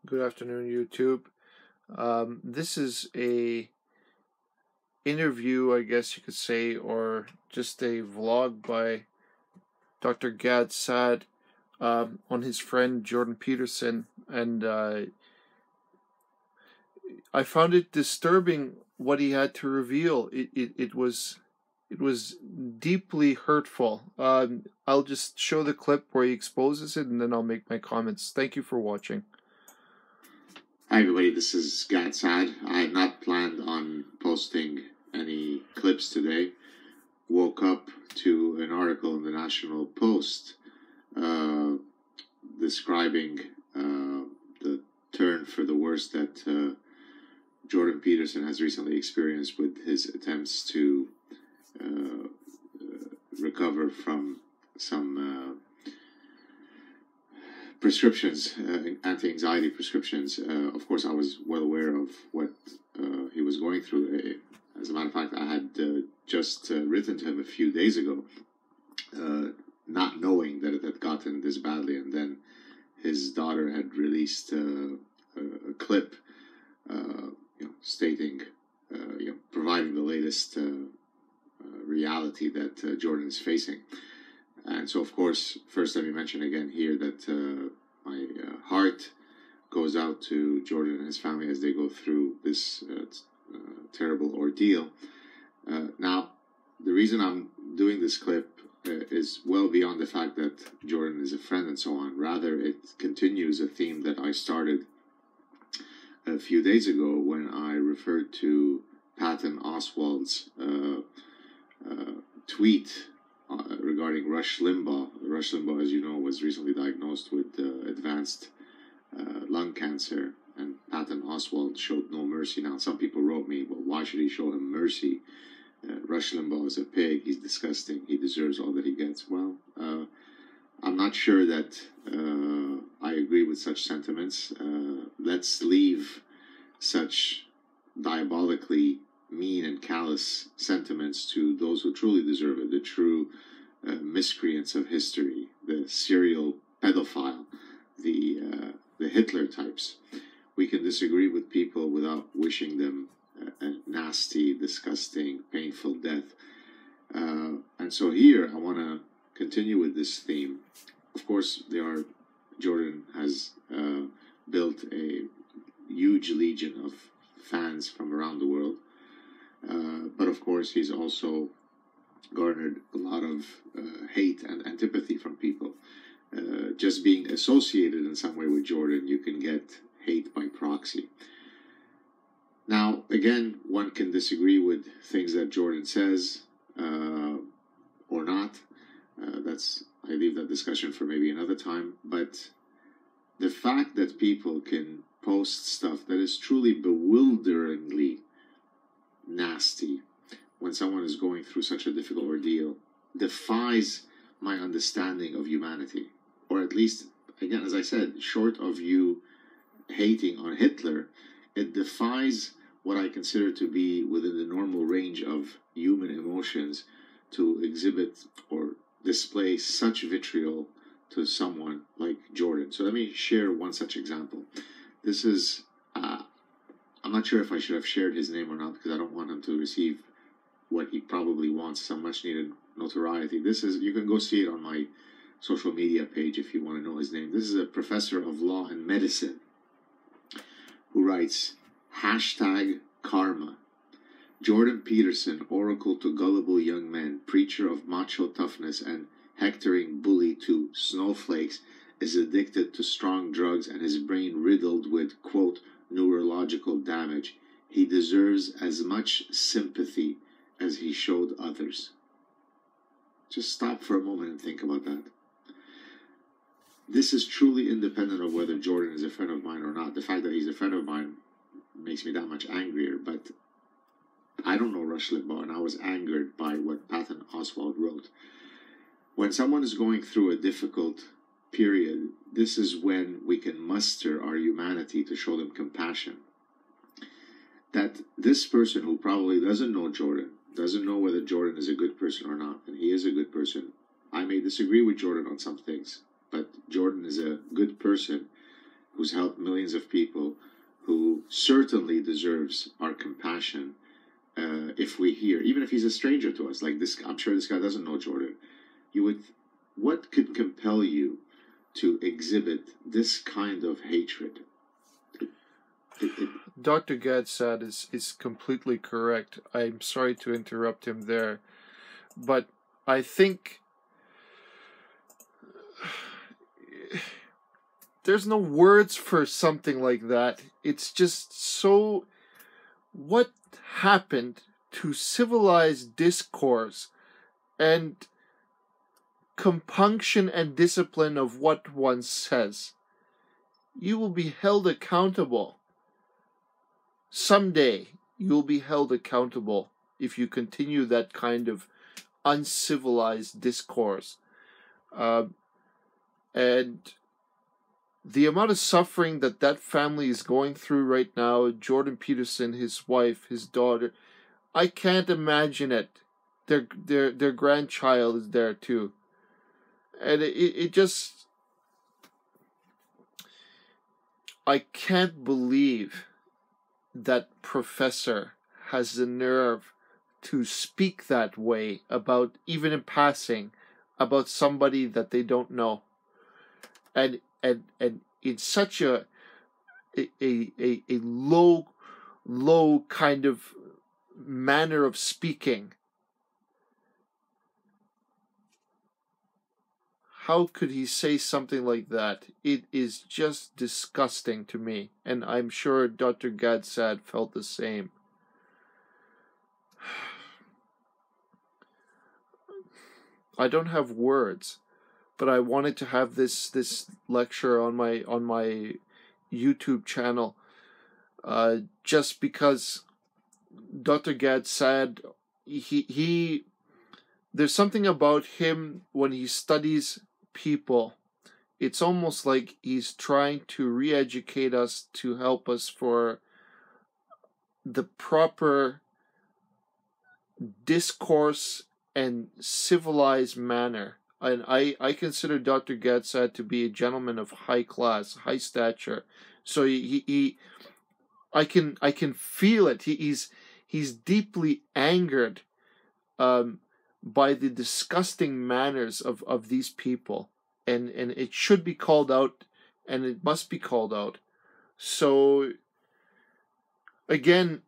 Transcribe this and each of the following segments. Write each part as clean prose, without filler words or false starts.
Good afternoon, YouTube. This is a interview, I guess you could say, or just a vlog by Dr. Gad Saad on his friend Jordan Peterson, and I found it disturbing what he had to reveal. It was deeply hurtful. I'll just show the clip where he exposes it, and then I'll make my comments. Thank you for watching. Hi everybody, this is Gad Saad. I had not planned on posting any clips today. Woke up to an article in the National Post describing the turn for the worse that Jordan Peterson has recently experienced with his attempts to recover from some prescriptions, anti-anxiety prescriptions. Of course, I was well aware of what he was going through. As a matter of fact, I had just written to him a few days ago, not knowing that it had gotten this badly, and then his daughter had released a clip, stating, providing the latest reality that Jordan is facing. And so, of course, first let me mention again here that my heart goes out to Jordan and his family as they go through this terrible ordeal. Now, the reason I'm doing this clip is well beyond the fact that Jordan is a friend and so on. Rather, it continues a theme that I started a few days ago when I referred to Patton Oswalt's tweet regarding Rush Limbaugh. Rush Limbaugh, as you know, was recently diagnosed with advanced lung cancer, and Patton Oswalt showed no mercy. Now, some people wrote me, well, why should he show him mercy? Rush Limbaugh is a pig. He's disgusting. He deserves all that he gets. Well, I'm not sure that I agree with such sentiments. Let's leave such diabolically mean and callous sentiments to those who truly deserve it, the true miscreants of history, the serial pedophile, the Hitler types. We can disagree with people without wishing them a nasty, disgusting, painful death. And so here I want to continue with this theme. Of course, Jordan has built a huge legion of fans from around the world. But of course, he's also garnered a lot of hate and antipathy from people. Just being associated in some way with Jordan, you can get hate by proxy. Now, again, one can disagree with things that Jordan says or not. I leave that discussion for maybe another time. But the fact that people can post stuff that is truly bewilderingly nasty when someone is going through such a difficult ordeal defies my understanding of humanity. Or at least, again, as I said, short of you hating on Hitler, it defies what I consider to be within the normal range of human emotions to exhibit or display such vitriol to someone like Jordan. So let me share one such example. This is I'm not sure if I should have shared his name or not, because I don't want him to receive what he probably wants, some much needed notoriety. You can go see it on my social media page if you want to know his name. This is a professor of law and medicine who writes, #karma. Jordan Peterson, oracle to gullible young men, preacher of macho toughness and hectoring bully to snowflakes, is addicted to strong drugs and his brain riddled with, quote, neurological damage. He deserves as much sympathy as he showed others. Just stop for a moment and think about that. This is truly independent of whether Jordan is a friend of mine or not. The fact that he's a friend of mine makes me that much angrier, but I don't know Rush Limbaugh, and I was angered by what Patton Oswalt wrote. When someone is going through a difficult period, this is when we can muster our humanity to show them compassion. That this person who probably doesn't know Jordan, doesn't know whether Jordan is a good person or not, and he is a good person. I may disagree with Jordan on some things, but Jordan is a good person who's helped millions of people, who certainly deserves our compassion. If we hear, even if he's a stranger to us, like this, I'm sure this guy doesn't know Jordan. You would, what could compel you to exhibit this kind of hatred? Dr. Gad Saad is completely correct. I'm sorry to interrupt him there, but I think there's no words for something like that. It's just so... What happened to civilized discourse and compunction and discipline of what one says? You will be held accountable. Someday you will be held accountable if you continue that kind of uncivilized discourse. And the amount of suffering that family is going through right now, Jordan Peterson, his wife, his daughter, I can't imagine it. Their grandchild is there too. And it just... I can't believe that professor has the nerve to speak that way about, even in passing, about somebody that they don't know. And in such a low kind of manner of speaking. How could he say something like that? It is just disgusting to me, and I'm sure Dr. Gad Saad felt the same. I don't have words, but I wanted to have this lecture on my YouTube channel, just because Dr. Gad Saad, he there's something about him when he studies people. It's almost like he's trying to re-educate us to help us for the proper discourse and civilized manner. And I consider Dr. Gad Saad to be a gentleman of high class, high stature. So I can feel it. He's deeply angered by the disgusting manners of these people, and it should be called out, and it must be called out. So again,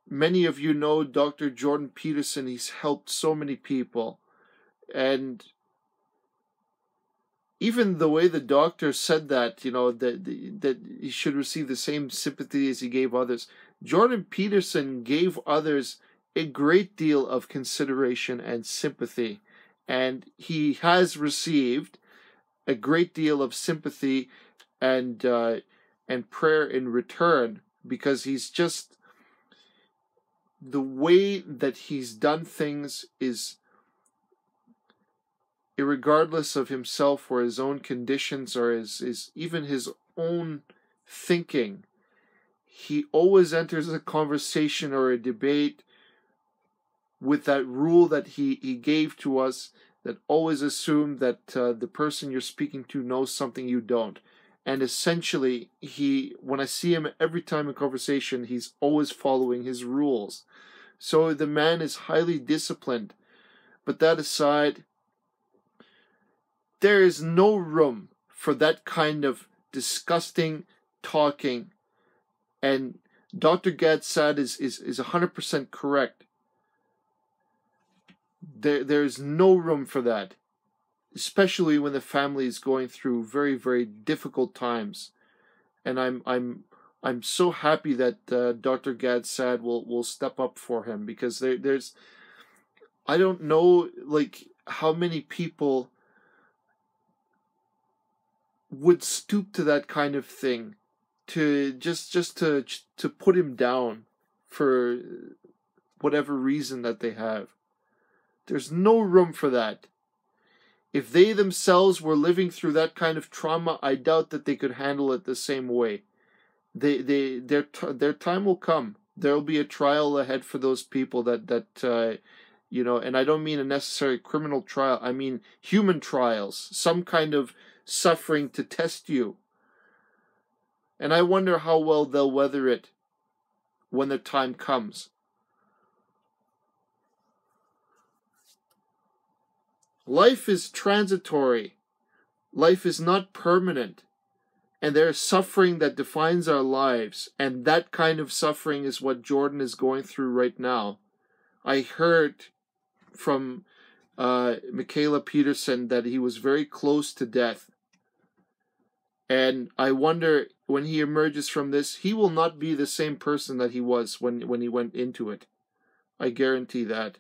many of you know Dr. Jordan Peterson. He's helped so many people, and even the way the doctor said that, that he should receive the same sympathy as he gave others. Jordan Peterson gave others a great deal of consideration and sympathy, and he has received a great deal of sympathy and prayer in return, because he's just, the way that he's done things is, irregardless of himself or his own conditions or his even his own thinking, he always enters a conversation or a debate with that rule that he gave to us, that always assume that the person you're speaking to knows something you don't. And essentially, when I see him every time in conversation, he's always following his rules. So the man is highly disciplined. But that aside, there is no room for that kind of disgusting talking. And Dr. Gad Saad is 100% correct. There's no room for that, especially when the family is going through very, very difficult times. And I'm so happy that Dr. Gad Saad will step up for him, because there's, I don't know, like, how many people would stoop to that kind of thing, to just to put him down for whatever reason that they have. There's no room for that. If they themselves were living through that kind of trauma, I doubt that they could handle it the same way. Their time will come. There will be a trial ahead for those people that and I don't mean a necessary criminal trial. I mean human trials, some kind of suffering to test you. And I wonder how well they'll weather it when the time comes. Life is transitory. Life is not permanent. And there is suffering that defines our lives. And that kind of suffering is what Jordan is going through right now. I heard from Michaela Peterson that he was very close to death. And I wonder, when he emerges from this, he will not be the same person that he was when he went into it. I guarantee that.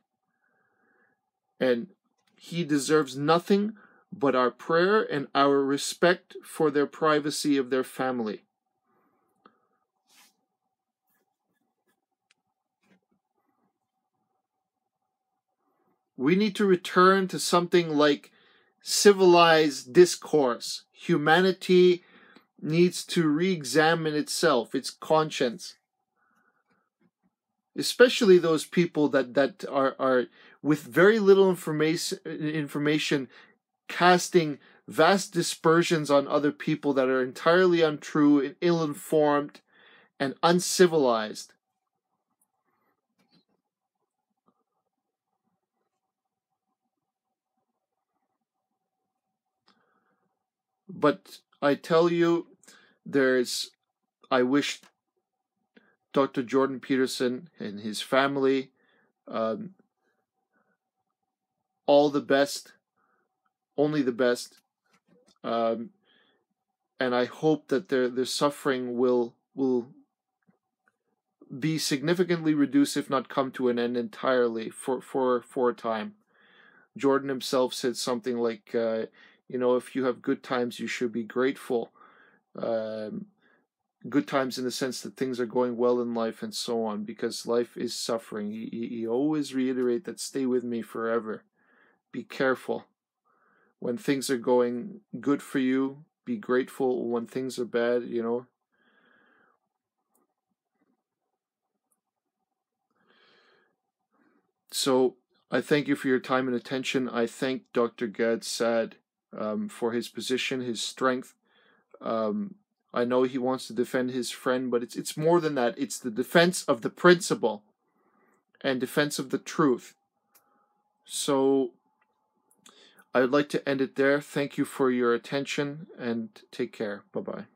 And he deserves nothing but our prayer and our respect for their privacy of their family. We need to return to something like civilized discourse. Humanity needs to re-examine itself, its conscience. Especially those people that are with very little information casting vast dispersions on other people that are entirely untrue and ill-informed and uncivilized. But I tell you, I wish Dr. Jordan Peterson and his family all the best, only the best, and I hope that their suffering will be significantly reduced, if not come to an end entirely, for a time. Jordan himself said something like, if you have good times, you should be grateful. Good times in the sense that things are going well in life and so on, because life is suffering. He always reiterate that, stay with me forever. Be careful. When things are going good for you, be grateful. When things are bad, So I thank you for your time and attention. I thank Dr. Gad Saad for his position, his strength. I know he wants to defend his friend, but it's more than that. It's the defense of the principle and defense of the truth. So I would like to end it there. Thank you for your attention and take care. Bye-bye.